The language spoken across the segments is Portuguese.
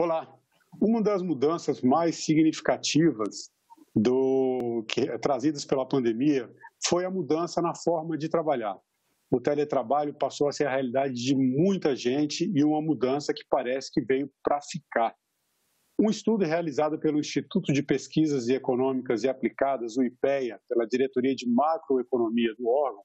Olá. Uma das mudanças mais significativas trazidas pela pandemia foi a mudança na forma de trabalhar. O teletrabalho passou a ser a realidade de muita gente e uma mudança que parece que veio para ficar. Um estudo realizado pelo Instituto de Pesquisas Econômicas e Aplicadas, o IPEA, pela Diretoria de Macroeconomia do órgão,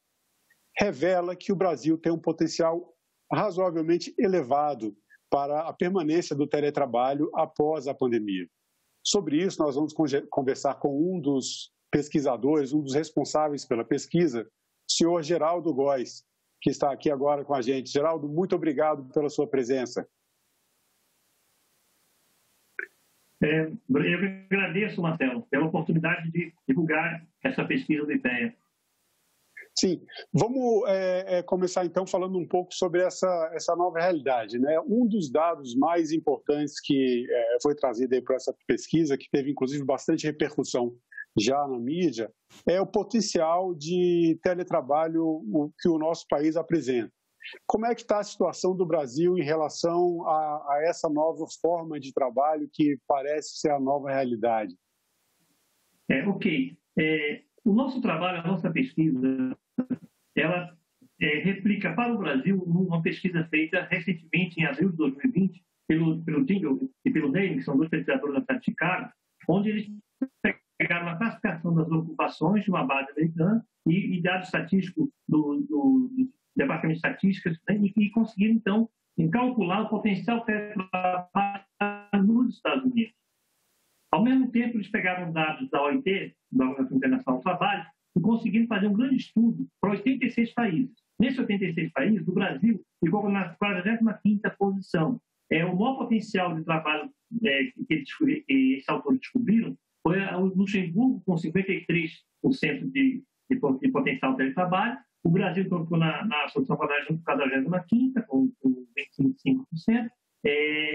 revela que o Brasil tem um potencial razoavelmente elevado para a permanência do teletrabalho após a pandemia. Sobre isso, nós vamos conversar com um dos pesquisadores, um dos responsáveis pela pesquisa, o senhor Geraldo Góes, que está aqui agora com a gente. Geraldo, muito obrigado pela sua presença. Eu agradeço, Marcelo, pela oportunidade de divulgar essa pesquisa do IPEA. Sim, vamos começar então falando um pouco sobre essa nova realidade, né? Um dos dados mais importantes que foi trazido aí por essa pesquisa, que teve inclusive bastante repercussão já na mídia, é o potencial de teletrabalho que o nosso país apresenta. Como é que está a situação do Brasil em relação a essa nova forma de trabalho que parece ser a nova realidade? O nosso trabalho, a nossa pesquisa, ela replica para o Brasil uma pesquisa feita recentemente, em abril de 2020, pelo Dingle e pelo Neyman, que são dois pesquisadores da cidade de Chicago, onde eles pegaram a classificação das ocupações de uma base americana e dados estatísticos do Departamento de Estatísticas, né, e conseguiram, então, calcular o potencial teletrabalho nos Estados Unidos. Ao mesmo tempo, eles pegaram dados da OIT, da Organização Internacional do Trabalho, e conseguiram fazer um grande estudo para 86 países. Nesses 86 países, o Brasil ficou na 45ª posição. O maior potencial de trabalho que esses autores descobriram foi o Luxemburgo, com 53% de potencial de teletrabalho. O Brasil ficou na posição 45ª, com 25%,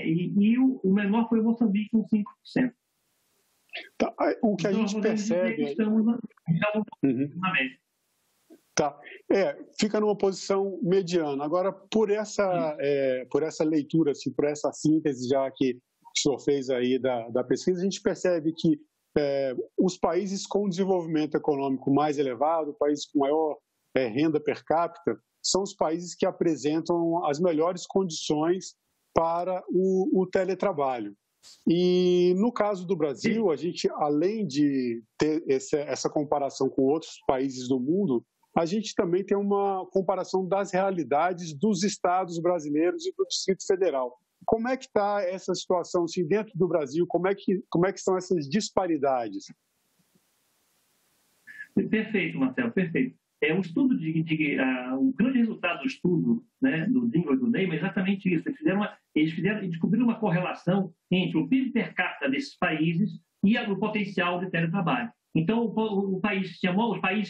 e o menor foi o Moçambique, com 5%. Tá, o que a gente percebe... Estamos na média. Tá. Fica numa posição mediana. Agora, por essa leitura, assim, por essa síntese já que o senhor fez aí da pesquisa, a gente percebe que os países com desenvolvimento econômico mais elevado, países com maior renda per capita, são os países que apresentam as melhores condições para o teletrabalho. E no caso do Brasil, a gente, além de ter essa comparação com outros países do mundo, a gente também tem uma comparação das realidades dos estados brasileiros e do Distrito Federal. Como é que está essa situação assim, dentro do Brasil? Como é que são essas disparidades? Perfeito, Marcelo, perfeito. O grande resultado do estudo, né, do Dingle e do Neyman é exatamente isso. Eles descobriram uma correlação entre o PIB per capita desses países e o potencial de teletrabalho. Então, os países que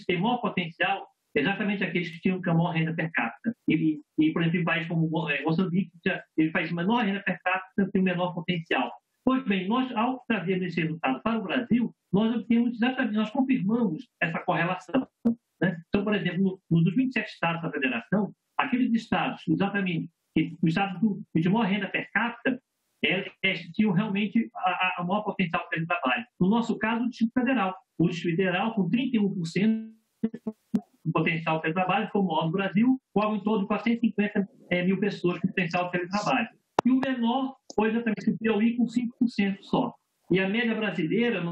têm maior potencial, exatamente aqueles que tinham a maior renda per capita. E por exemplo, em países como Moçambique, os países de menor renda per capita têm menor potencial. Pois bem, nós, ao trazer esse resultado para o Brasil, nós confirmamos essa correlação. Né? Então, por exemplo, nos 27 estados da federação, aqueles estados, exatamente, os estados de maior renda per capita, tinham realmente a maior potencial de trabalho. No nosso caso, o Distrito Federal. O Distrito Federal, com 31% do potencial de trabalho, foi o maior do Brasil, com algo em torno de 450 mil pessoas com potencial de trabalho. E o menor foi exatamente o Piauí, com 5% só. E a média brasileira, o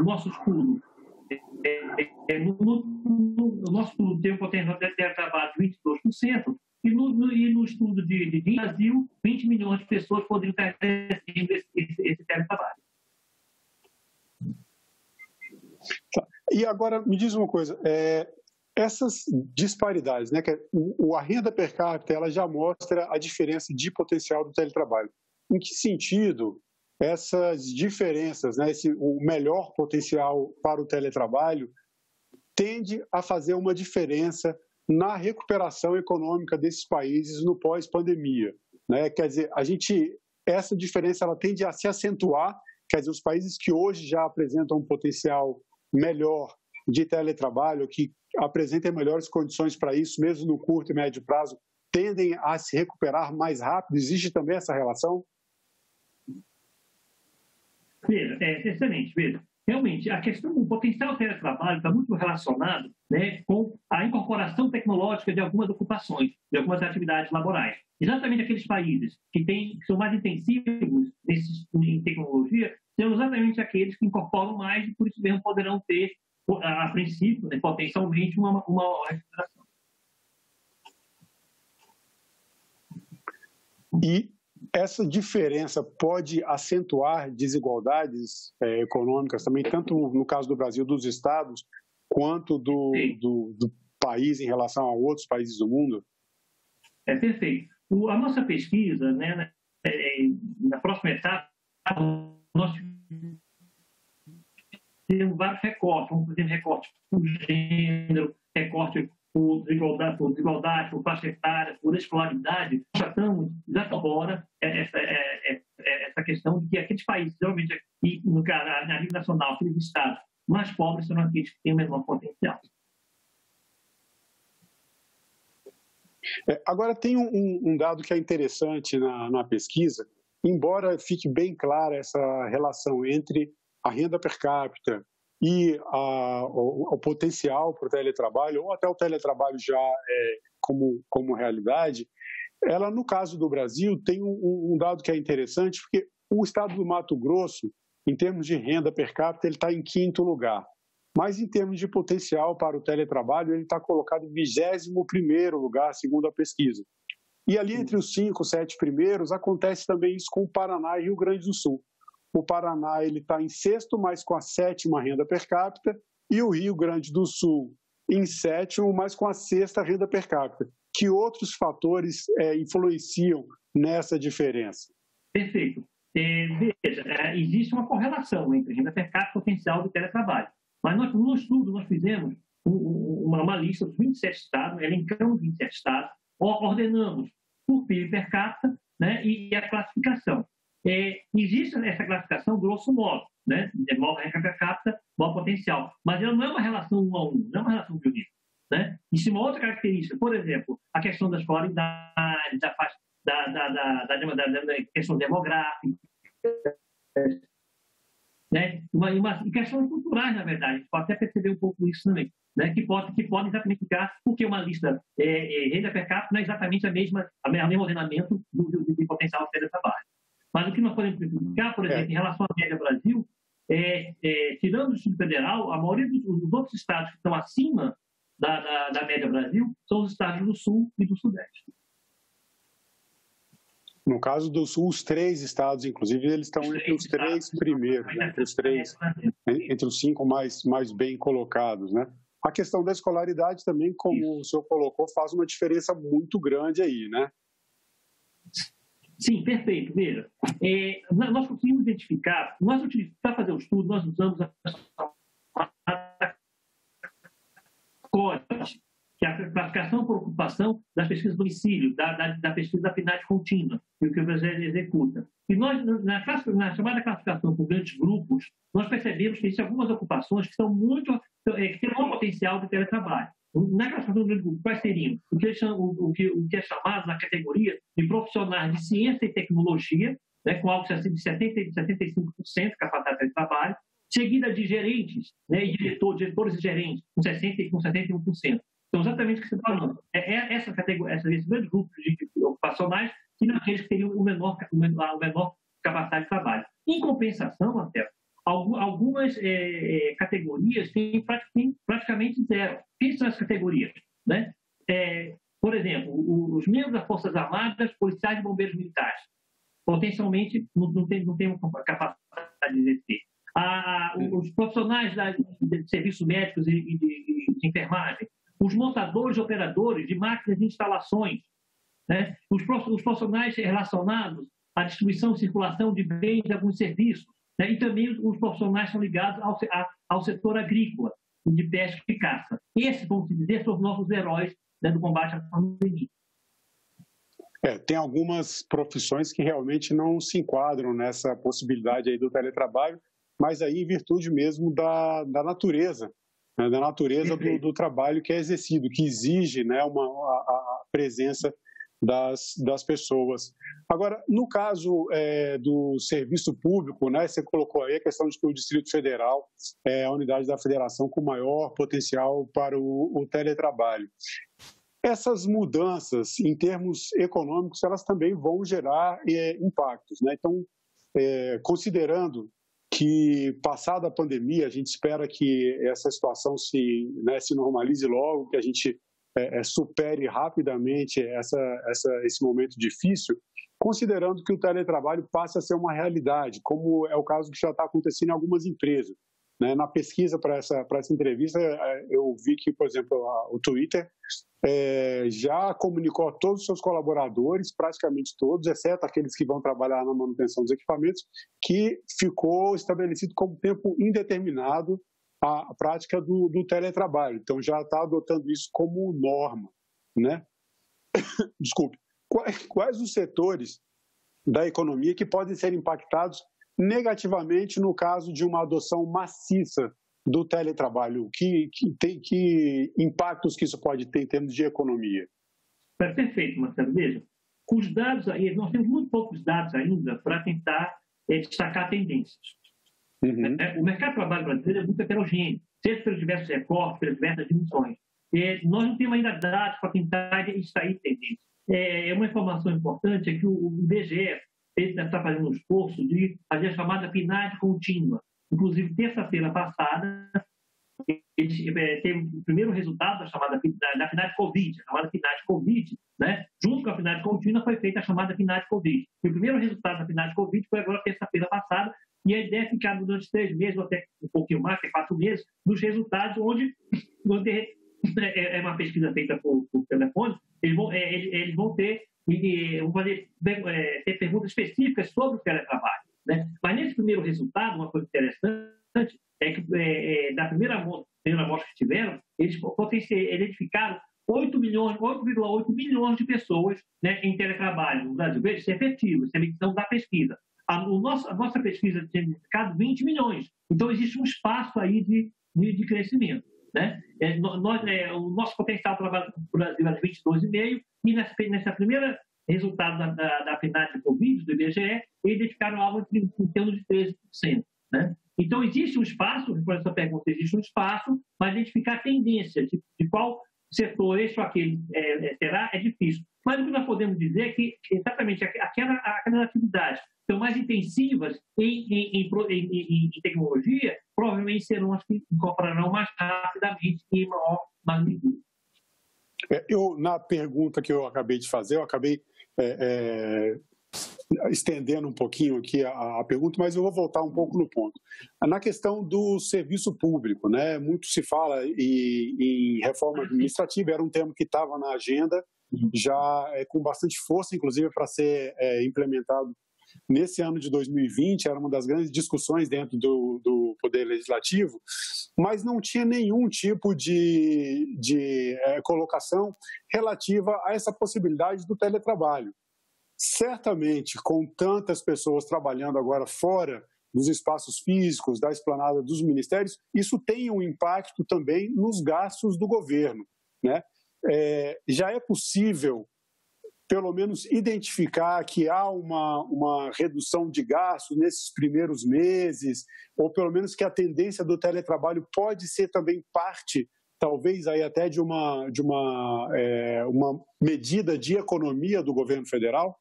nosso estudo, o nosso estudo tem um potencial de trabalho de 22%, e no estudo de Brasil, 20 milhões de pessoas poderiam estar exercendo esse teletrabalho. Tá. E agora, me diz uma coisa, essas disparidades, né, que a renda per capita ela já mostra a diferença de potencial do teletrabalho. Em que sentido essas diferenças, né, o melhor potencial para o teletrabalho, tende a fazer uma diferença na recuperação econômica desses países no pós-pandemia, né? Quer dizer, essa diferença ela tende a se acentuar, quer dizer, os países que hoje já apresentam um potencial melhor de teletrabalho, que apresentem melhores condições para isso, mesmo no curto e médio prazo, tendem a se recuperar mais rápido? Existe também essa relação? Veja, excelente, veja. Realmente, a questão do potencial teletrabalho está muito relacionado, né, com a incorporação tecnológica de algumas ocupações, de algumas atividades laborais. Exatamente aqueles países que são mais intensivos em tecnologia são exatamente aqueles que incorporam mais e, por isso mesmo, poderão ter, a princípio, né, potencialmente, uma maior recuperação. E essa diferença pode acentuar desigualdades econômicas também, tanto no caso do Brasil, dos estados, quanto do país em relação a outros países do mundo? Perfeito. A nossa pesquisa, né, na próxima etapa, nós temos vários recortes. Vamos fazer recorte por gênero, recorte por desigualdade, por faixa etária, por escolaridade. Tratamos já agora essa questão de que aqueles países, geralmente, na nível nacional, aqueles estados mais pobres são aqueles que têm o menor potencial. Agora, tem um dado que é interessante na pesquisa, embora fique bem clara essa relação entre a renda per capita e o potencial para o teletrabalho, ou até o teletrabalho já como realidade, ela, no caso do Brasil, tem um dado que é interessante, porque o estado do Mato Grosso, em termos de renda per capita, ele está em 5º lugar. Mas, em termos de potencial para o teletrabalho, ele está colocado em 21º lugar, segundo a pesquisa. E ali, entre os 5, 7 primeiros, acontece também isso com o Paraná e Rio Grande do Sul. O Paraná está em 6º, mas com a 7ª renda per capita, e o Rio Grande do Sul em 7º, mas com a 6ª renda per capita. Que outros fatores influenciam nessa diferença? Perfeito. Veja, existe uma correlação entre renda per capita e potencial do teletrabalho. Mas no estudo nós fizemos uma lista dos 27 estados, elencamos 27 estados, ordenamos por PIB per capita, né, e a classificação. Existe essa classificação, grosso modo, né, maior renda per capita, maior potencial, mas ela não é uma relação 1 a 1, não é uma relação biológica. Né? Existe uma outra característica, por exemplo, a questão da escolaridade, da questão demográfica, né? E questões culturais, na verdade, a gente pode até perceber um pouco isso também, né? que podem exatamente ficar, porque uma lista renda per capita não é exatamente o mesmo ordenamento do potencial de teletrabalho. Mas o que nós podemos verificar, por exemplo, em relação à média Brasil, tirando o Distrito Federal, a maioria dos outros estados que estão acima da média Brasil são os estados do Sul e do Sudeste. No caso do Sul, os 3 estados, inclusive, eles estão entre os 3 primeiros, né? entre os 5 mais bem colocados, né? A questão da escolaridade também, como o senhor colocou, faz uma diferença muito grande aí, né? Sim, perfeito. Veja, nós conseguimos identificar, para fazer o estudo, nós usamos a CODES, que é a classificação por ocupação das pesquisas do domicílio, da pesquisa da PNAD contínua, que o Brasil executa. E nós, na chamada classificação por grandes grupos, nós percebemos que existem algumas ocupações que têm um potencial de teletrabalho. Na classificação por grandes grupos, quais seriam? O que é chamado na categoria de profissionais de ciência e tecnologia, né, com algo de 75% capacidade de trabalho, seguida de gerentes, né, e diretores e gerentes, com 61%. Então, exatamente o que você está falando. Essa categoria, esses dois grupos de ocupacionais seriam aqueles que teriam o menor capacidade de trabalho. Em compensação, até, algumas categorias têm praticamente zero. Quem são as categorias? Né? Por exemplo, os membros das Forças Armadas, policiais e bombeiros militares. Potencialmente, não tem uma capacidade de exercer. Os profissionais de serviços médicos e de enfermagem, os montadores e operadores de máquinas e instalações, né? Os profissionais relacionados à distribuição e circulação de bens e alguns serviços, né? E também os profissionais que são ligados ao setor agrícola, de pesca e caça. Esses, vamos dizer, são os nossos heróis, né, do combate à pandemia. Tem algumas profissões que realmente não se enquadram nessa possibilidade aí do teletrabalho, mas aí em virtude mesmo da natureza, né, do trabalho que é exercido, que exige, né, a presença das pessoas. Agora, no caso do serviço público, né, você colocou aí a questão de que o Distrito Federal é a unidade da federação com maior potencial para o teletrabalho. Essas mudanças, em termos econômicos, elas também vão gerar impactos, né? Então, considerando que, passada a pandemia, a gente espera que essa situação se normalize logo, que a gente supere rapidamente esse momento difícil, considerando que o teletrabalho passe a ser uma realidade, como é o caso que já está acontecendo em algumas empresas. Né? Na pesquisa para essa entrevista, eu vi que, por exemplo, o Twitter já comunicou a todos os seus colaboradores, praticamente todos, exceto aqueles que vão trabalhar na manutenção dos equipamentos, que ficou estabelecido como tempo indeterminado a prática do teletrabalho. Então, já está adotando isso como norma, né? Desculpe. Quais os setores da economia que podem ser impactados negativamente no caso de uma adoção maciça do teletrabalho? Que impactos que isso pode ter em termos de economia? Perfeito, Marcelo. Veja, os dados aí, nós temos muito poucos dados ainda para tentar destacar tendências. Uhum. O mercado de trabalho brasileiro é muito heterogêneo, seja pelos diversos recortes, pelas diversas dimensões. Nós não temos ainda dados para tentar extrair tendências. Uma informação importante é que o IBGE está fazendo um esforço de fazer a chamada PNAD contínua. Inclusive, terça-feira passada, teve o primeiro resultado da PNAD Covid, a chamada PNAD Covid, né? Junto com a PNAD contínua foi feita a chamada PNAD Covid. E o primeiro resultado da PNAD Covid foi agora terça-feira passada, e a ideia é ficar durante 3 meses, ou até um pouquinho mais, até 4 meses, dos resultados, onde é uma pesquisa feita por telefone, eles vão ter perguntas específicas sobre o teletrabalho. Né? Mas nesse primeiro resultado, uma coisa interessante é que da primeira amostra que tiveram, eles identificaram 8,8 milhões de pessoas, né, em teletrabalho no Brasil. Veja, isso é efetivo, isso é medição da pesquisa. A nossa pesquisa tem identificado 20 milhões. Então, existe um espaço aí de crescimento. Né? O nosso potencial trabalho no Brasil é de 22,5%, e nessa primeira resultado da PNAD Covid, do IBGE, eles identificaram algo em torno de 13%. Né? Então, existe um espaço, por essa pergunta, existe um espaço para identificar tendências de qual setor este ou aquele será, é difícil. Mas o que nós podemos dizer é que exatamente aquelas atividades que são mais intensivas em tecnologia, provavelmente serão as que incorporarão mais rapidamente e em maior magnitude. Na pergunta que eu acabei de fazer, eu acabei estendendo um pouquinho aqui a pergunta, mas eu vou voltar um pouco no ponto. Na questão do serviço público, né, muito se fala em reforma administrativa, era um tema que estava na agenda, já com bastante força, inclusive, para ser implementado nesse ano de 2020, era uma das grandes discussões dentro do Poder Legislativo, mas não tinha nenhum tipo de colocação relativa a essa possibilidade do teletrabalho. Certamente, com tantas pessoas trabalhando agora fora dos espaços físicos, da esplanada dos ministérios, isso tem um impacto também nos gastos do governo, né? Já é possível, pelo menos, identificar que há uma redução de gastos nesses primeiros meses, ou pelo menos que a tendência do teletrabalho pode ser também parte, talvez aí até de uma medida de economia do governo federal?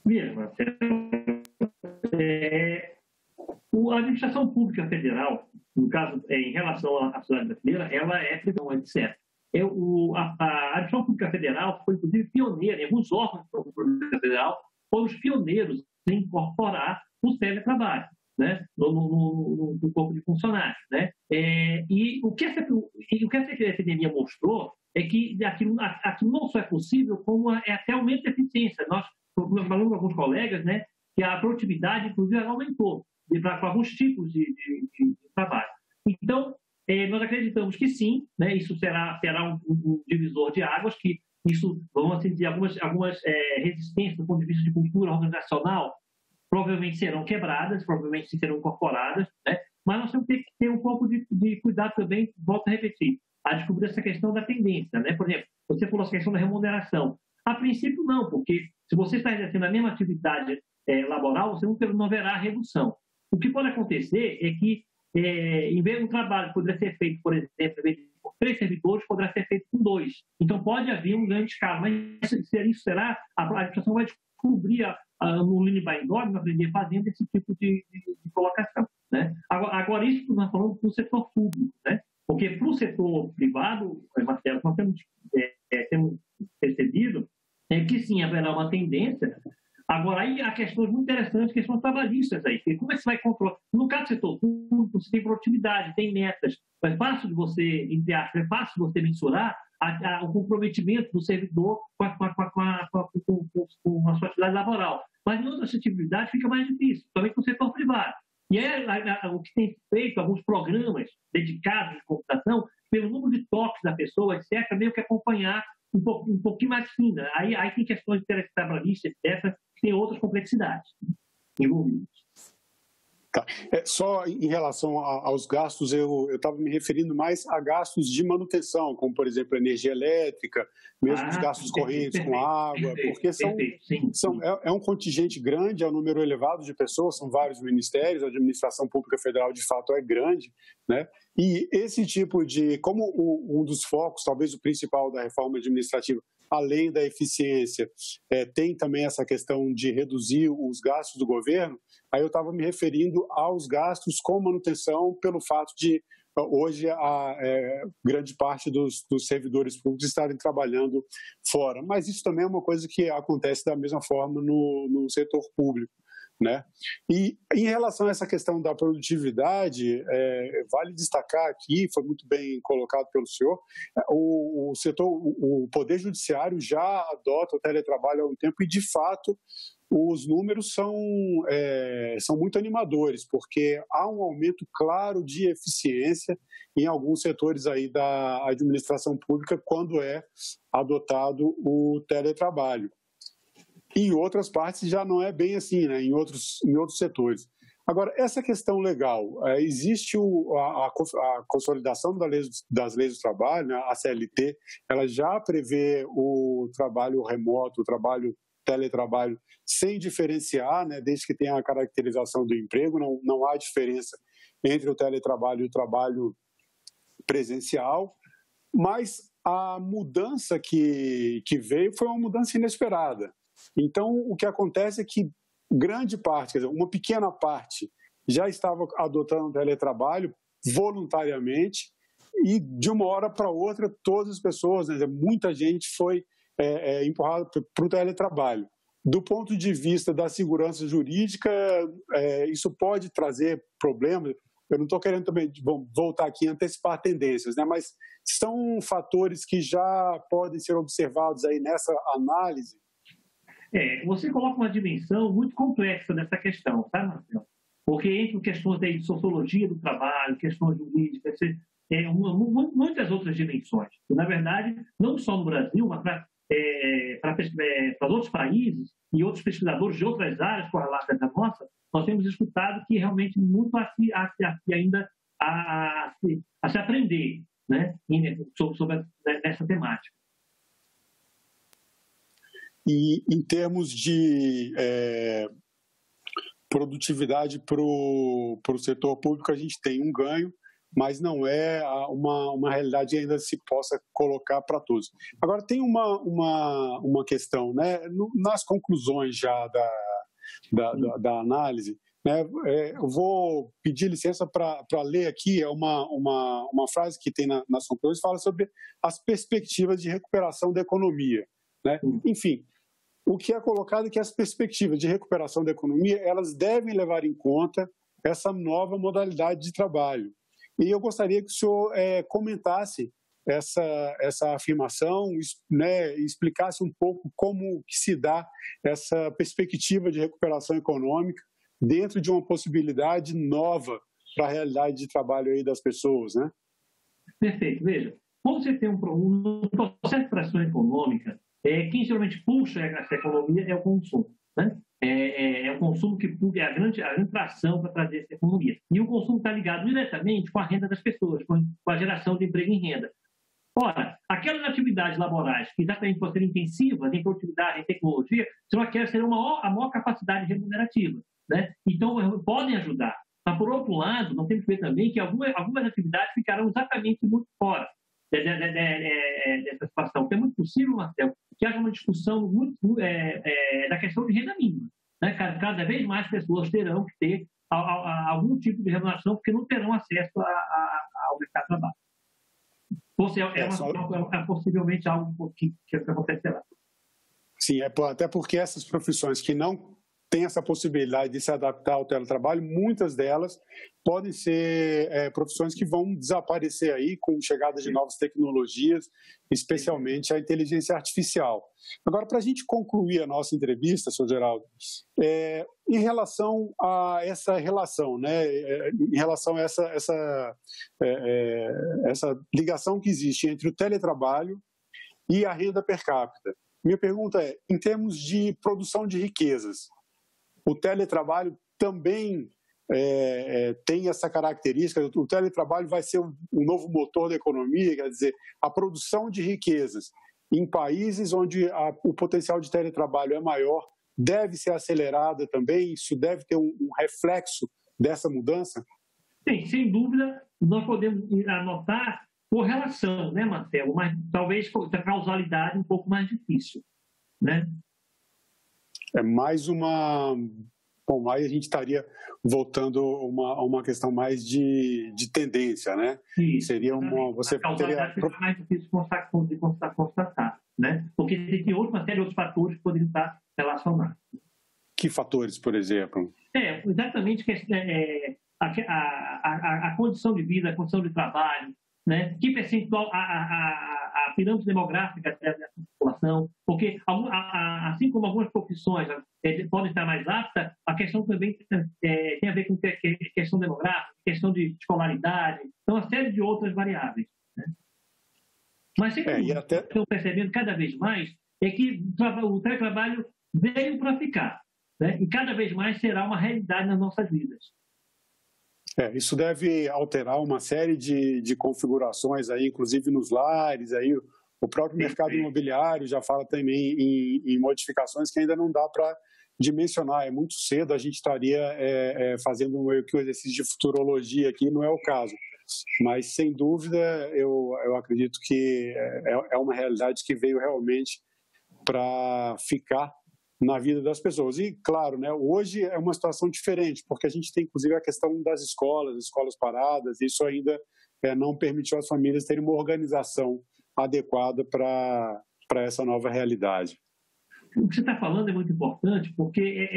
Mesmo, a administração pública federal, no caso, em relação à sociedade brasileira, ela é etc. A administração pública federal foi, inclusive, pioneira, em alguns órgãos da pública federal foram os pioneiros em incorporar o teletrabalho, né, no corpo de funcionários. Né? E o que essa epidemia mostrou é que aquilo não só é possível, como até aumenta a eficiência. Nós falamos com alguns colegas, né, que a produtividade, inclusive, aumentou para alguns tipos de trabalho. Então, nós acreditamos que sim, né, isso será um divisor de águas, que isso, vamos assim dizer, algumas resistências do ponto de vista de cultura organizacional provavelmente serão quebradas, provavelmente serão incorporadas, né, mas nós temos que ter um pouco de cuidado também, volto a repetir. a descobrir essa questão da tendência, né? Por exemplo, você falou essa questão da remuneração. A princípio, não, porque se você está exercendo a mesma atividade laboral, você não verá redução. O que pode acontecer é que, em vez de um trabalho que poderia ser feito, por exemplo, por 3 servidores, poderá ser feito com 2. Então, pode haver um ganho de escala, mas isso será, a administração vai descobrir no Lean by Dog, vai aprender fazendo esse tipo de colocação. Né? Agora, isso que nós estamos falando para o setor público, né? Porque para o setor privado, Marcelo, nós temos percebido que sim, haverá uma tendência. Agora, aí há questões muito interessantes, questões trabalhistas aí. Como é que você vai controlar? No caso do setor público, você tem produtividade, tem metas. É fácil de você, entre aspas, é fácil de você mensurar o comprometimento do servidor com a sua atividade laboral. Mas em outras atividades fica mais difícil, também com o setor privado. E aí, o que tem feito, alguns programas dedicados de computação, pelo número de toques da pessoa, etc., meio que acompanhar um pouquinho mais fina. Aí tem questões de trabalhista, etc., que tem outras complexidades envolvidas. Tá. Só em relação aos gastos, eu estava me referindo mais a gastos de manutenção, como, por exemplo, energia elétrica, mesmo os gastos correntes com água, porque é um contingente grande, é um número elevado de pessoas, são vários ministérios, a administração pública federal, de fato, é grande, né? E esse tipo de, como um dos focos, talvez o principal da reforma administrativa, além da eficiência, tem também essa questão de reduzir os gastos do governo, aí eu estava me referindo aos gastos com manutenção pelo fato de hoje grande parte dos servidores públicos estarem trabalhando fora. Mas isso também é uma coisa que acontece da mesma forma no setor público, né? E em relação a essa questão da produtividade, vale destacar aqui, foi muito bem colocado pelo senhor, o Poder Judiciário já adota o teletrabalho há um tempo e, de fato, os números são muito animadores, porque há um aumento claro de eficiência em alguns setores aí da administração pública quando é adotado o teletrabalho. Em outras partes já não é bem assim, né? Em outros setores. Agora, essa questão legal, existe a consolidação das leis do trabalho, né? A CLT, ela já prevê o trabalho remoto, o teletrabalho, sem diferenciar, né? Desde que tenha a caracterização do emprego, não há diferença entre o teletrabalho e o trabalho presencial, mas a mudança que veio foi uma mudança inesperada. Então, o que acontece é que grande parte, quer dizer, uma pequena parte, já estava adotando o teletrabalho voluntariamente e, de uma hora para outra, todas as pessoas, né, muita gente foi empurrada para o teletrabalho. Do ponto de vista da segurança jurídica, isso pode trazer problemas. Eu não estou querendo também voltar aqui e antecipar tendências, né, mas são fatores que já podem ser observados aí nessa análise. Você coloca uma dimensão muito complexa nessa questão, tá, Marcelo? Porque entre questões de sociologia do trabalho, questões jurídicas, muitas outras dimensões. Na verdade, não só no Brasil, mas para outros países e outros pesquisadores de outras áreas correlatas à nossa, nós temos escutado que realmente muito ainda a se aprender, né, sobre essa temática. E em termos de produtividade para o setor público, a gente tem um ganho, mas não é uma realidade que ainda se possa colocar para todos. Agora, tem uma questão, né? Nas conclusões já da análise, né? Eu vou pedir licença para ler aqui, uma frase que tem nas conclusões, fala sobre as perspectivas de recuperação da economia, né? Enfim, o que é colocado é que as perspectivas de recuperação da economia, elas devem levar em conta essa nova modalidade de trabalho. E eu gostaria que o senhor comentasse essa afirmação, né, explicasse um pouco como que se dá essa perspectiva de recuperação econômica dentro de uma possibilidade nova para a realidade de trabalho aí das pessoas, né? Perfeito. Veja, quando você tem um processo de recuperação econômica, quem geralmente puxa essa economia é o consumo, né? É o consumo que é a grande tração para trazer essa economia. E o consumo está ligado diretamente com a renda das pessoas, com a geração de emprego em renda. Ora, aquelas atividades laborais que exatamente por serem intensivas em produtividade, em tecnologia, são aquelas que terão a maior capacidade remunerativa, né? Então, podem ajudar. Mas, por outro lado, nós temos que ver também que algumas atividades ficarão exatamente muito fora dessa situação. Porque é muito possível, Marcelo, que haja uma discussão da questão de renda mínima, né? Cada vez mais pessoas terão que ter algum tipo de remuneração porque não terão acesso ao mercado de trabalho. Ou seja, é possivelmente algo que acontecerá. Sim, até porque essas profissões que não têm essa possibilidade de se adaptar ao teletrabalho, muitas delas podem ser profissões que vão desaparecer aí com chegada de novas tecnologias, especialmente a inteligência artificial. Agora, para a gente concluir a nossa entrevista, Sr. Geraldo, em relação a essa relação, né, em relação a essa ligação que existe entre o teletrabalho e a renda per capita, minha pergunta é, em termos de produção de riquezas, o teletrabalho também tem essa característica, o teletrabalho vai ser um novo motor da economia, quer dizer, a produção de riquezas em países onde o potencial de teletrabalho é maior, deve ser acelerada também, isso deve ter um reflexo dessa mudança? Sim, sem dúvida, nós podemos anotar correlação, né, Marcelo? Mas talvez a causalidade um pouco mais difícil, né? É mais uma... Bom, aí a gente estaria voltando a uma questão mais de tendência, né? Isso, seria uma... A causalidade fica mais difícil de constatar, né? Porque tem uma série de outros fatores que poderiam estar relacionados. Que fatores, por exemplo? Exatamente a condição de vida, a condição de trabalho, né? Que percentual a pirâmide demográfica dessa população, porque assim como algumas profissões podem estar mais aptas, a questão também tem a ver com questão demográfica, questão de escolaridade, então uma série de outras variáveis, né? Mas o que estão percebendo cada vez mais é que o teletrabalho veio para ficar, né? E cada vez mais será uma realidade nas nossas vidas. Isso deve alterar uma série de configurações, aí, inclusive nos lares. Aí, o próprio mercado imobiliário já fala também em modificações que ainda não dá para dimensionar. É muito cedo, a gente estaria fazendo um exercício de futurologia aqui, não é o caso. Mas, sem dúvida, eu acredito que é uma realidade que veio realmente para ficar na vida das pessoas. E, claro, né, hoje é uma situação diferente, porque a gente tem, inclusive, a questão das escolas paradas, isso ainda não permitiu às famílias terem uma organização adequada para essa nova realidade. O que você está falando é muito importante, porque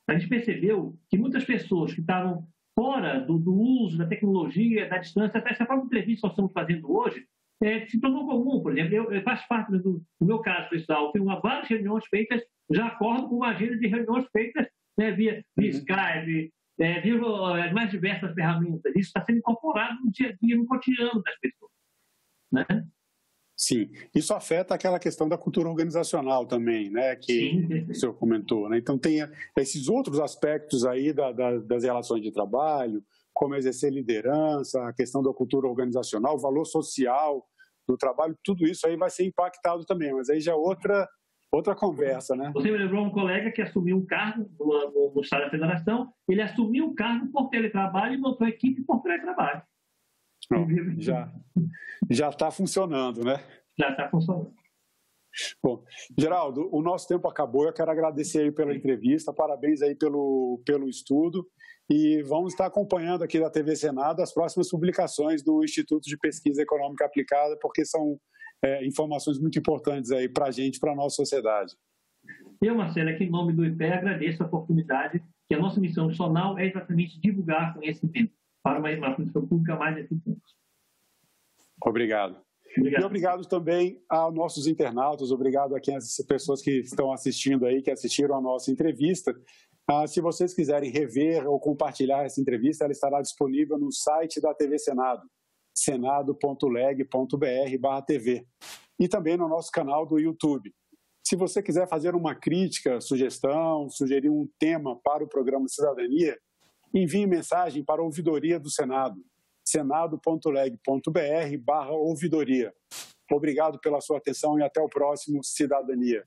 a gente percebeu que muitas pessoas que estavam fora do uso da tecnologia, da distância, até essa própria entrevista que nós estamos fazendo hoje, se tornou comum. Por exemplo, eu faço parte do meu caso pessoal, tenho várias reuniões feitas, já acordo com uma agenda de reuniões feitas, né, via Skype, via as mais diversas ferramentas. Isso está sendo incorporado no dia a dia, no cotidiano das pessoas, né? Sim, isso afeta aquela questão da cultura organizacional também, né, que o senhor comentou, né? Então tem esses outros aspectos aí das relações de trabalho, como exercer liderança, a questão da cultura organizacional, o valor social do trabalho, tudo isso aí vai ser impactado também, mas aí já é outra conversa, né? Você me lembrou um colega que assumiu um cargo no Estado da Federação, ele assumiu um cargo por teletrabalho e montou a equipe por teletrabalho. Já está funcionando, né? Já está funcionando. Bom, Geraldo, o nosso tempo acabou, eu quero agradecer aí pela entrevista, parabéns aí pelo estudo e vamos estar acompanhando aqui da TV Senado as próximas publicações do Instituto de Pesquisa Econômica Aplicada, porque são informações muito importantes aí para a gente, para a nossa sociedade. Eu, Marcelo, aqui em nome do IPE, agradeço a oportunidade, que a nossa missão nacional é exatamente divulgar conhecimento para uma política pública mais eficiente. Obrigado. E obrigado também aos nossos internautas, obrigado a as pessoas que estão assistindo aí, que assistiram a nossa entrevista. Se vocês quiserem rever ou compartilhar essa entrevista, ela estará disponível no site da TV Senado, senado.leg.br/TV, e também no nosso canal do YouTube. Se você quiser fazer uma crítica, sugestão, sugerir um tema para o programa Cidadania, envie mensagem para a Ouvidoria do Senado, senado.leg.br/ouvidoria. Obrigado pela sua atenção e até o próximo Cidadania.